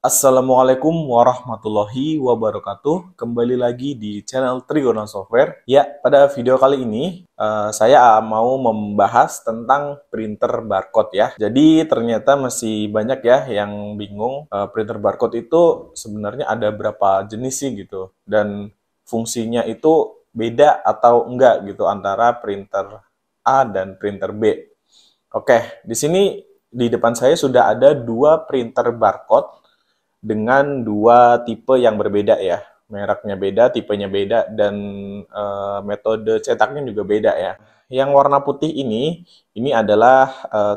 Assalamualaikum warahmatullahi wabarakatuh. Kembali lagi di channel Trigona Software. Ya, pada video kali ini saya mau membahas tentang printer barcode ya. Jadi ternyata masih banyak ya yang bingung printer barcode itu sebenarnya ada berapa jenis sih gitu. Dan fungsinya itu beda atau enggak gitu antara printer A dan printer B. Oke, di sini di depan saya sudah ada dua printer barcode dengan dua tipe yang berbeda ya. Mereknya beda, tipenya beda, dan metode cetaknya juga beda ya. Yang warna putih ini adalah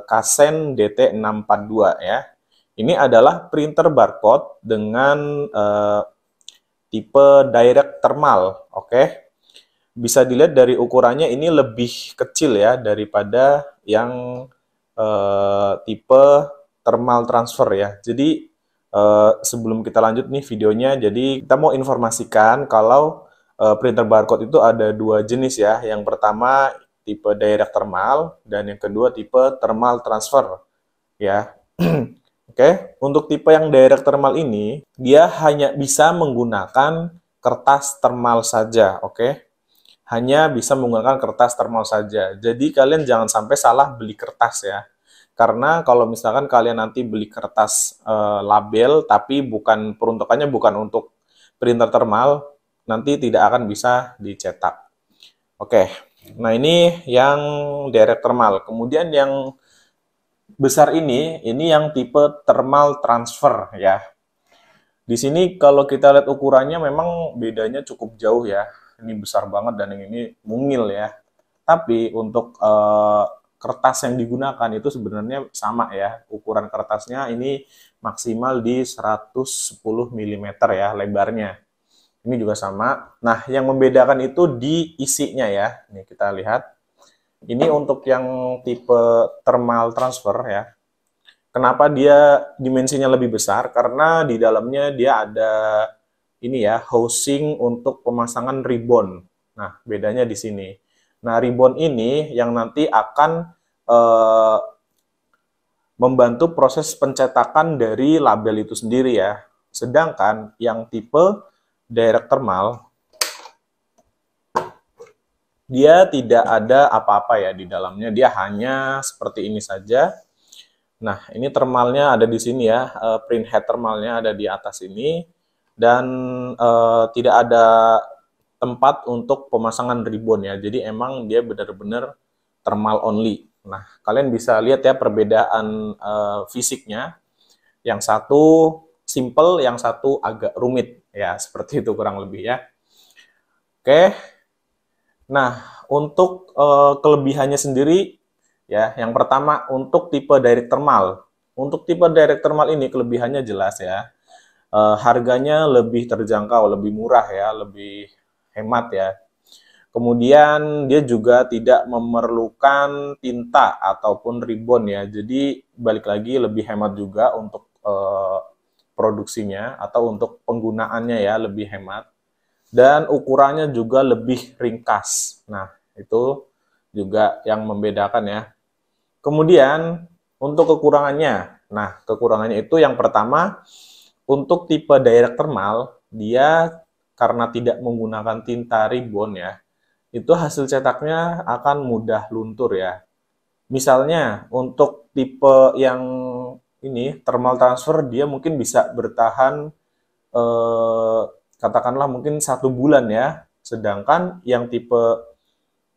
Kasen DT642 ya. Ini adalah printer barcode dengan tipe direct thermal, oke. Bisa dilihat dari ukurannya ini lebih kecil ya daripada yang tipe thermal transfer ya. Jadi sebelum kita lanjut nih videonya, jadi kita mau informasikan kalau printer barcode itu ada dua jenis ya. Yang pertama tipe direct thermal dan yang kedua tipe thermal transfer ya. Oke, untuk tipe yang direct thermal ini dia hanya bisa menggunakan kertas thermal saja, oke. Hanya bisa menggunakan kertas thermal saja. Jadi kalian jangan sampai salah beli kertas ya. Karena kalau misalkan kalian nanti beli kertas label tapi peruntukannya bukan untuk printer thermal, nanti tidak akan bisa dicetak. Oke. Nah, ini yang direct thermal. Kemudian yang besar ini yang tipe thermal transfer ya. Di sini kalau kita lihat ukurannya memang bedanya cukup jauh ya. Ini besar banget dan yang ini mungil ya. Tapi untuk kertas yang digunakan itu sebenarnya sama ya. Ukuran kertasnya ini maksimal di 110 mm ya lebarnya. Ini juga sama. Nah, yang membedakan itu di isinya ya. Ini kita lihat. Ini untuk yang tipe thermal transfer ya. Kenapa dia dimensinya lebih besar? Karena di dalamnya dia ada ini ya, housing untuk pemasangan ribbon. Nah, bedanya di sini. Nah, ribbon ini yang nanti akan membantu proses pencetakan dari label itu sendiri ya. Sedangkan yang tipe direct thermal, dia tidak ada apa-apa ya di dalamnya. Dia hanya seperti ini saja. Nah, ini thermalnya ada di sini ya, print head thermalnya ada di atas ini. Dan tidak ada tempat untuk pemasangan ribbon ya. Jadi emang dia benar-benar thermal only. Nah, kalian bisa lihat ya perbedaan fisiknya. Yang satu simple, yang satu agak rumit ya, seperti itu kurang lebih ya. Oke. Nah, untuk kelebihannya sendiri ya, yang pertama untuk tipe direct thermal. Untuk tipe direct thermal ini kelebihannya jelas ya. Harganya lebih terjangkau, lebih murah ya, lebih hemat ya. Kemudian dia juga tidak memerlukan tinta ataupun ribbon ya. Jadi balik lagi lebih hemat juga untuk produksinya atau untuk penggunaannya ya, lebih hemat. Dan ukurannya juga lebih ringkas. Nah, itu juga yang membedakan ya. Kemudian untuk kekurangannya. Nah, kekurangannya itu yang pertama, untuk tipe direct thermal, dia karena tidak menggunakan tinta ribbon ya, itu hasil cetaknya akan mudah luntur ya. Misalnya untuk tipe yang ini thermal transfer dia mungkin bisa bertahan katakanlah mungkin 1 bulan ya, sedangkan yang tipe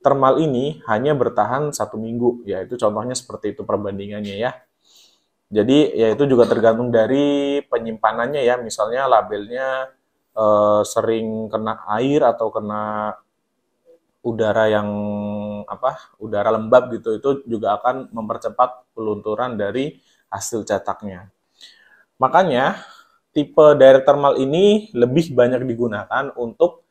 thermal ini hanya bertahan 1 minggu ya. Itu contohnya seperti itu perbandingannya ya. Jadi ya itu juga tergantung dari penyimpanannya ya. Misalnya labelnya sering kena air atau kena udara yang udara lembab gitu, itu juga akan mempercepat pelunturan dari hasil cetaknya. Makanya tipe direct thermal ini lebih banyak digunakan untuk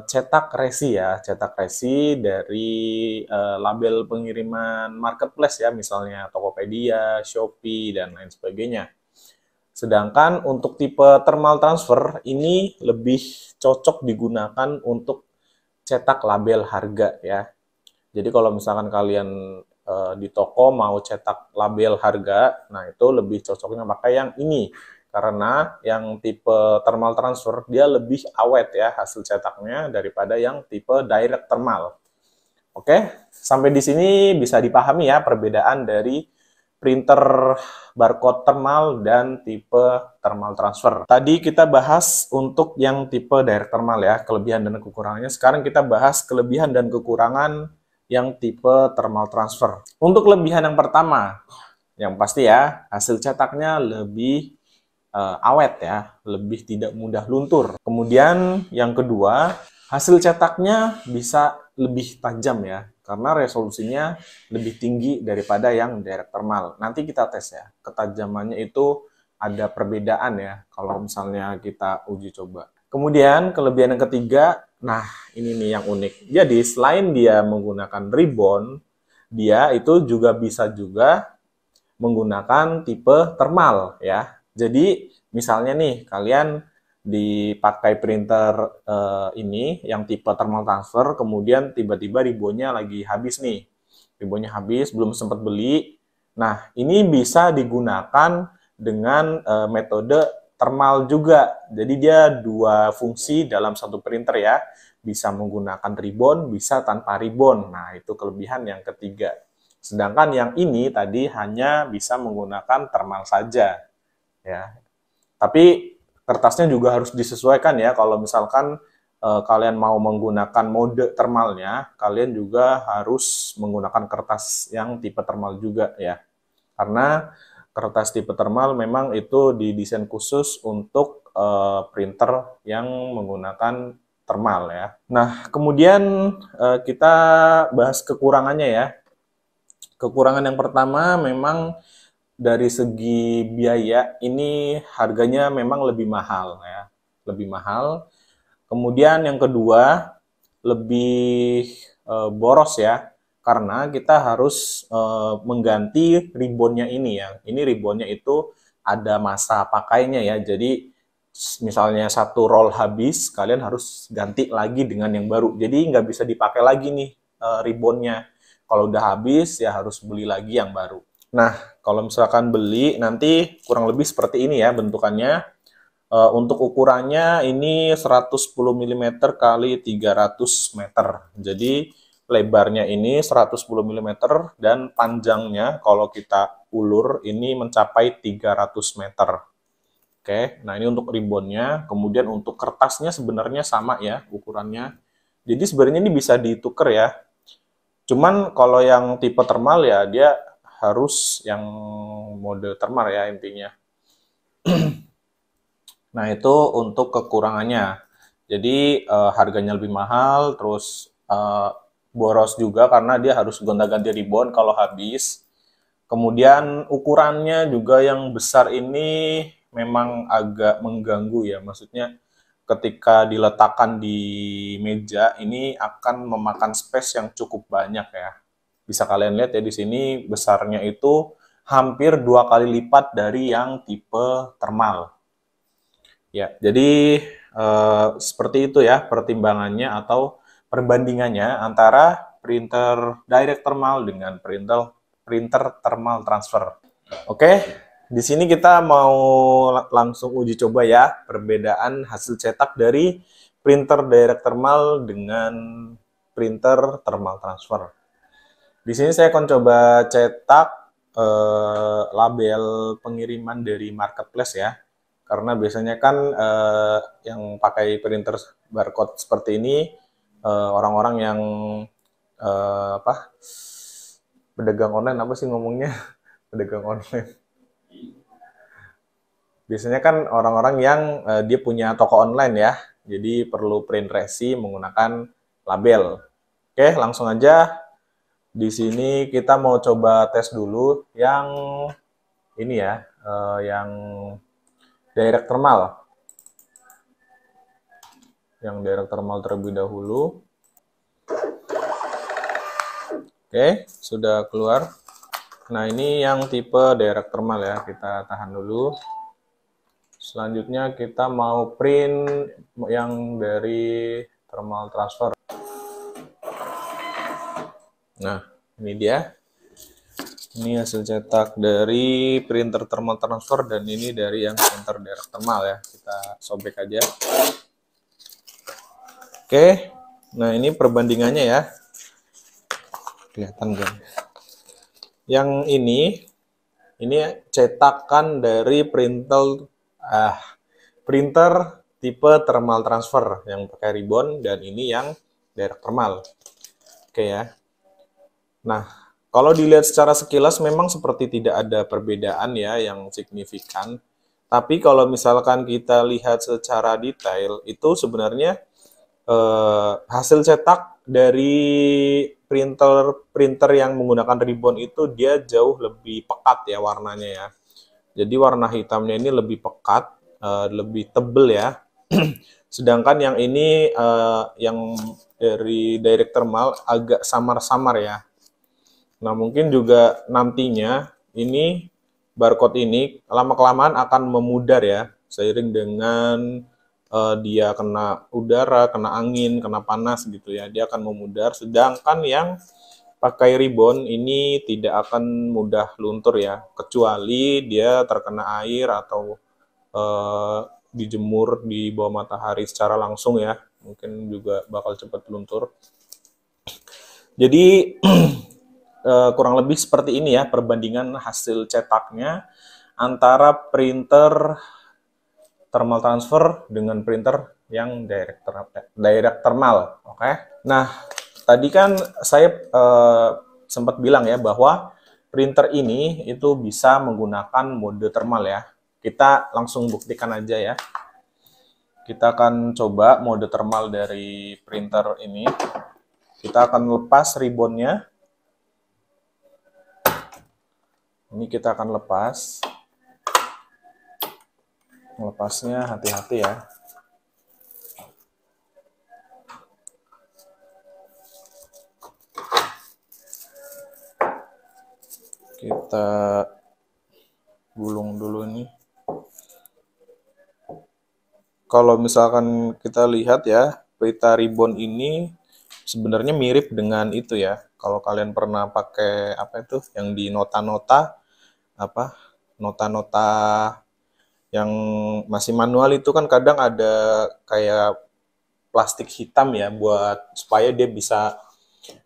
cetak resi ya, cetak resi dari label pengiriman marketplace ya, misalnya Tokopedia, Shopee, dan lain sebagainya. Sedangkan untuk tipe thermal transfer ini lebih cocok digunakan untuk cetak label harga ya. Jadi kalau misalkan kalian di toko mau cetak label harga, nah itu lebih cocoknya pakai yang ini. Karena yang tipe thermal transfer dia lebih awet ya hasil cetaknya daripada yang tipe direct thermal. Oke, sampai di sini bisa dipahami ya perbedaan dari printer barcode thermal dan tipe thermal transfer. Tadi kita bahas untuk yang tipe direct thermal ya, kelebihan dan kekurangannya. Sekarang kita bahas kelebihan dan kekurangan yang tipe thermal transfer. Untuk kelebihan yang pertama, yang pasti ya, hasil cetaknya lebih awet ya, lebih tidak mudah luntur. Kemudian yang kedua, hasil cetaknya bisa lebih tajam ya, karena resolusinya lebih tinggi daripada yang direct thermal. Nanti kita tes ya, ketajamannya itu ada perbedaan ya, kalau misalnya kita uji coba. Kemudian kelebihan yang ketiga, nah ini nih yang unik. Jadi selain dia menggunakan ribbon, dia itu juga bisa menggunakan tipe thermal ya. Jadi misalnya nih kalian dipakai printer ini yang tipe thermal transfer, kemudian tiba-tiba ribbonnya lagi habis nih. Ribbonnya habis, belum sempat beli. Nah, ini bisa digunakan dengan metode thermal juga. Jadi dia dua fungsi dalam satu printer ya. Bisa menggunakan ribbon, bisa tanpa ribbon. Nah, itu kelebihan yang ketiga. Sedangkan yang ini tadi hanya bisa menggunakan thermal saja. Ya. Tapi kertasnya juga harus disesuaikan ya. Kalau misalkan kalian mau menggunakan mode thermalnya, kalian juga harus menggunakan kertas yang tipe thermal juga ya. Karena kertas tipe thermal memang itu didesain khusus untuk printer yang menggunakan thermal ya. Nah, kemudian kita bahas kekurangannya ya. Kekurangan yang pertama memang dari segi biaya ini harganya memang lebih mahal ya, lebih mahal. Kemudian yang kedua lebih boros ya, karena kita harus mengganti ribbonnya ini ya. Ini ribbonnya itu ada masa pakainya ya, jadi misalnya satu roll habis, kalian harus ganti lagi dengan yang baru. Jadi nggak bisa dipakai lagi nih ribbonnya. Kalau udah habis ya harus beli lagi yang baru. Nah, kalau misalkan beli nanti kurang lebih seperti ini ya bentukannya. Untuk ukurannya ini 110 mm kali 300 meter. Jadi lebarnya ini 110 mm dan panjangnya kalau kita ulur ini mencapai 300 meter. Oke, nah ini untuk ribbonnya. Kemudian untuk kertasnya sebenarnya sama ya ukurannya. Jadi sebenarnya ini bisa ditukar ya. Cuman kalau yang tipe thermal ya dia harus yang mode thermal ya intinya. Nah itu untuk kekurangannya. Jadi harganya lebih mahal, terus boros juga karena dia harus gonta-ganti ribbon kalau habis. Kemudian ukurannya juga yang besar ini memang agak mengganggu ya, maksudnya ketika diletakkan di meja ini akan memakan space yang cukup banyak ya. Bisa kalian lihat ya di sini besarnya itu hampir 2 kali lipat dari yang tipe thermal. Ya, jadi seperti itu ya pertimbangannya atau perbandingannya antara printer direct thermal dengan printer thermal transfer. Oke, di sini kita mau langsung uji coba ya perbedaan hasil cetak dari printer direct thermal dengan printer thermal transfer. Di sini saya akan coba cetak label pengiriman dari marketplace ya. Karena biasanya kan yang pakai printer barcode seperti ini orang-orang yang apa pedagang online apa sih ngomongnya pedagang online. Biasanya kan orang-orang yang dia punya toko online ya, jadi perlu print resi menggunakan label. Oke, langsung aja. Di sini kita mau coba tes dulu yang ini ya, yang direct thermal. Yang direct thermal terlebih dahulu. Oke, sudah keluar. Nah, ini yang tipe direct thermal ya, kita tahan dulu. Selanjutnya kita mau print yang dari thermal transfer. Nah, ini dia. Ini hasil cetak dari printer thermal transfer dan ini dari yang printer direct thermal ya. Kita sobek aja. Oke, nah ini perbandingannya ya. Kelihatan kan? Yang ini cetakan dari printer tipe thermal transfer yang pakai ribbon dan ini yang direct thermal. Oke ya. Nah, kalau dilihat secara sekilas memang seperti tidak ada perbedaan ya yang signifikan. Tapi kalau misalkan kita lihat secara detail, itu sebenarnya hasil cetak dari printer yang menggunakan ribbon itu dia jauh lebih pekat ya warnanya ya. Jadi warna hitamnya ini lebih pekat, lebih tebel ya. Sedangkan yang ini yang dari direct thermal agak samar-samar ya. Nah, mungkin juga nantinya ini barcode ini lama-kelamaan akan memudar ya, seiring dengan dia kena udara, kena angin, kena panas gitu ya, dia akan memudar. Sedangkan yang pakai ribbon ini tidak akan mudah luntur ya, kecuali dia terkena air atau dijemur di bawah matahari secara langsung ya, mungkin juga bakal cepat luntur. Jadi kurang lebih seperti ini ya perbandingan hasil cetaknya antara printer thermal transfer dengan printer yang direct thermal. Oke. Nah, tadi kan saya sempat bilang ya bahwa printer ini itu bisa menggunakan mode thermal ya. Kita langsung buktikan aja ya. Kita akan coba mode thermal dari printer ini. Kita akan lepas ribbonnya. Ini kita akan lepas. Melepasnya hati-hati ya. Kita gulung dulu ini. Kalau misalkan kita lihat ya, pita ribbon ini sebenarnya mirip dengan itu ya. Kalau kalian pernah pakai apa itu yang di nota-nota apa? Nota-nota yang masih manual itu kan kadang ada kayak plastik hitam ya buat supaya dia bisa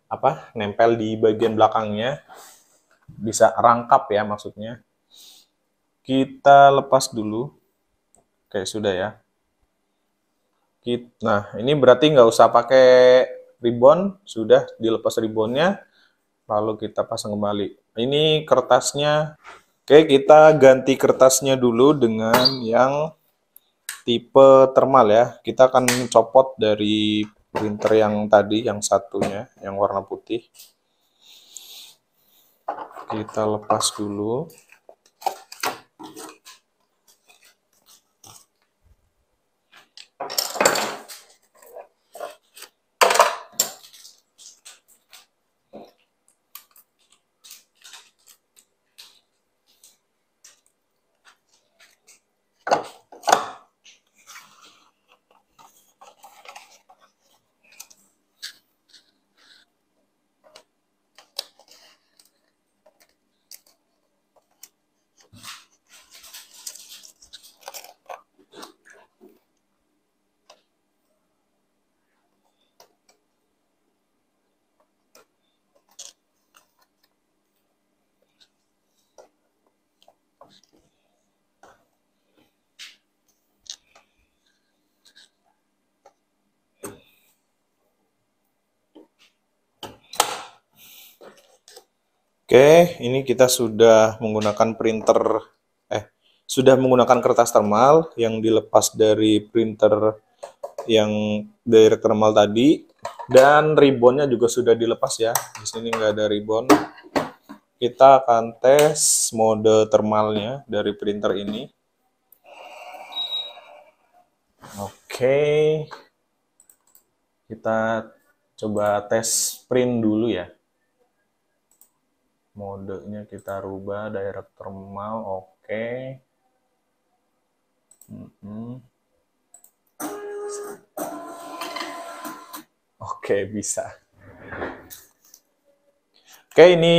apa? Nempel di bagian belakangnya, bisa rangkap ya maksudnya. Kita lepas dulu. Oke, sudah ya. Nah, ini berarti nggak usah pakai ribbon, sudah dilepas ribbonnya, lalu kita pasang kembali. Ini kertasnya, oke kita ganti kertasnya dulu dengan yang tipe thermal ya. Kita akan copot dari printer yang tadi, yang satunya, yang warna putih. Kita lepas dulu. Oke, ini kita sudah menggunakan sudah menggunakan kertas thermal yang dilepas dari printer yang direct thermal tadi, dan ribbonnya juga sudah dilepas ya. Di sini nggak ada ribbon. Kita akan tes mode thermalnya dari printer ini. Oke, kita coba tes print dulu ya. Modenya kita rubah direct thermal, oke. Oke, bisa. Oke, ini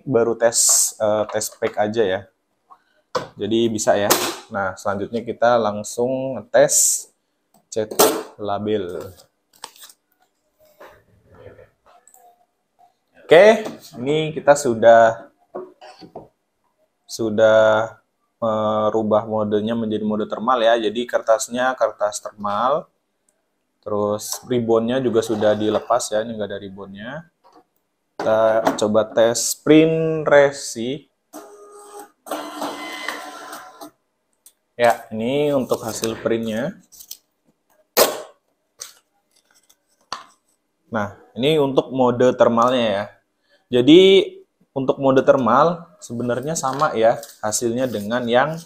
baru tes spek aja ya. Jadi bisa ya. Nah, selanjutnya kita langsung ngetes cetak label. Oke, ini kita sudah merubah modenya menjadi mode thermal ya. Jadi kertasnya kertas thermal. Terus ribbonnya juga sudah dilepas ya, ini nggak ada ribbonnya. Kita coba tes print resi. Ya, ini untuk hasil printnya. Nah, ini untuk mode thermalnya ya. Jadi untuk mode thermal sebenarnya sama ya hasilnya dengan yang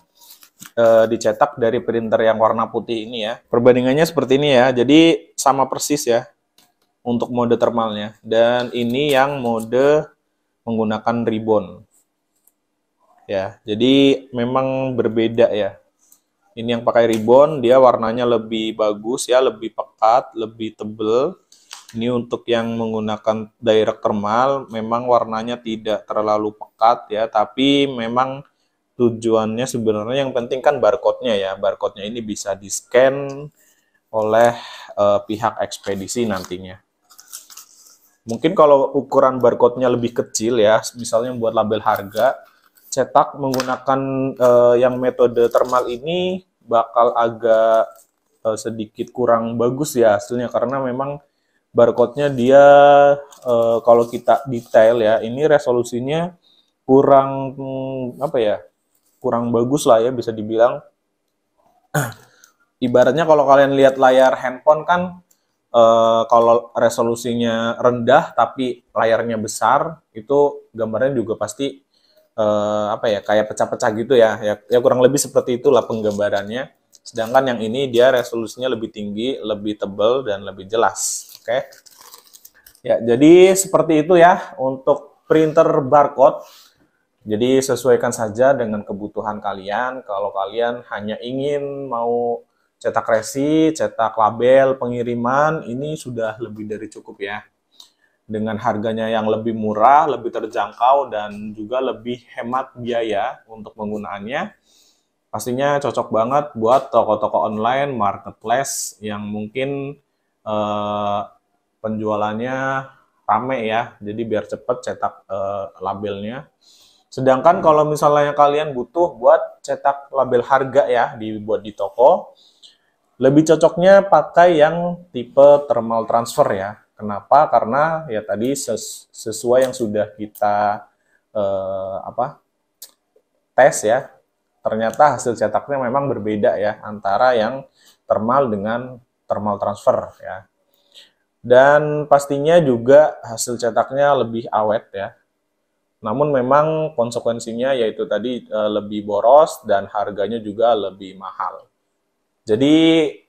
dicetak dari printer yang warna putih ini ya. Perbandingannya seperti ini ya. Jadi sama persis ya untuk mode thermalnya. Dan ini yang mode menggunakan ribbon. Ya, jadi memang berbeda ya. Ini yang pakai ribbon, dia warnanya lebih bagus ya, lebih pekat, lebih tebal. Ini untuk yang menggunakan direct thermal, memang warnanya tidak terlalu pekat ya, tapi memang tujuannya sebenarnya yang penting kan barcode-nya ya. Barcode-nya ini bisa di-scan oleh pihak ekspedisi nantinya. Mungkin kalau ukuran barcode-nya lebih kecil ya, misalnya buat label harga, cetak menggunakan yang metode thermal ini bakal agak sedikit kurang bagus ya hasilnya, karena memang barcode-nya dia kalau kita detail ya, ini resolusinya kurang apa ya? Kurang bagus lah ya bisa dibilang. Ibaratnya kalau kalian lihat layar handphone kan kalau resolusinya rendah tapi layarnya besar, itu gambarnya juga pasti apa ya, kayak pecah-pecah gitu ya. Ya kurang lebih seperti itulah penggambarannya. Sedangkan yang ini dia resolusinya lebih tinggi, lebih tebal dan lebih jelas. Oke. Ya, jadi seperti itu ya untuk printer barcode. Jadi sesuaikan saja dengan kebutuhan kalian. Kalau kalian hanya ingin mau cetak resi, cetak label, pengiriman, ini sudah lebih dari cukup ya. Dengan harganya yang lebih murah, lebih terjangkau, dan juga lebih hemat biaya untuk penggunaannya. Pastinya cocok banget buat toko-toko online, marketplace yang mungkin penjualannya rame ya. Jadi biar cepet cetak labelnya. Sedangkan kalau misalnya kalian butuh buat cetak label harga ya, dibuat di toko, lebih cocoknya pakai yang tipe thermal transfer ya. Kenapa? Karena ya tadi sesuai yang sudah kita tes ya, ternyata hasil cetaknya memang berbeda ya antara yang thermal dengan thermal transfer ya. Dan pastinya juga hasil cetaknya lebih awet ya. Namun memang konsekuensinya yaitu tadi lebih boros dan harganya juga lebih mahal. Jadi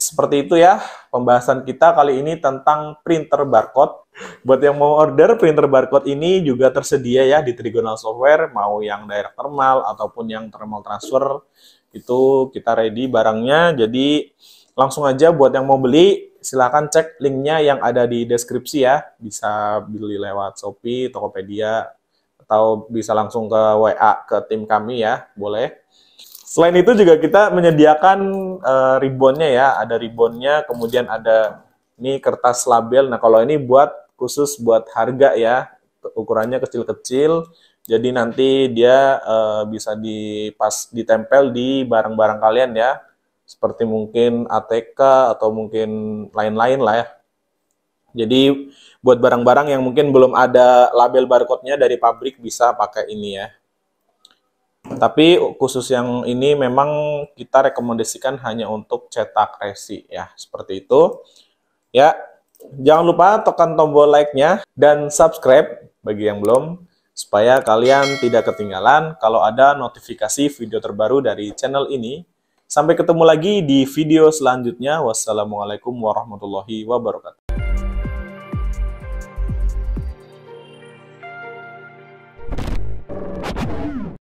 seperti itu ya pembahasan kita kali ini tentang printer barcode. Buat yang mau order printer barcode ini juga tersedia ya di Trigonal Software, mau yang direct thermal ataupun yang thermal transfer, itu kita ready barangnya. Jadi langsung aja buat yang mau beli silahkan cek linknya yang ada di deskripsi ya. Bisa beli lewat Shopee, Tokopedia, atau bisa langsung ke WA ke tim kami ya, boleh. Selain itu juga kita menyediakan ribbonnya ya, ada ribbonnya, kemudian ada ini kertas label. Nah kalau ini buat khusus buat harga ya, ukurannya kecil-kecil, jadi nanti dia bisa ditempel di barang-barang kalian ya, seperti mungkin ATK atau mungkin lain-lain lah ya. Jadi buat barang-barang yang mungkin belum ada label barcode-nya dari pabrik bisa pakai ini ya. Tapi khusus yang ini memang kita rekomendasikan hanya untuk cetak resi ya, seperti itu. Ya, jangan lupa tekan tombol like-nya dan subscribe bagi yang belum, supaya kalian tidak ketinggalan kalau ada notifikasi video terbaru dari channel ini. Sampai ketemu lagi di video selanjutnya. Wassalamualaikum warahmatullahi wabarakatuh.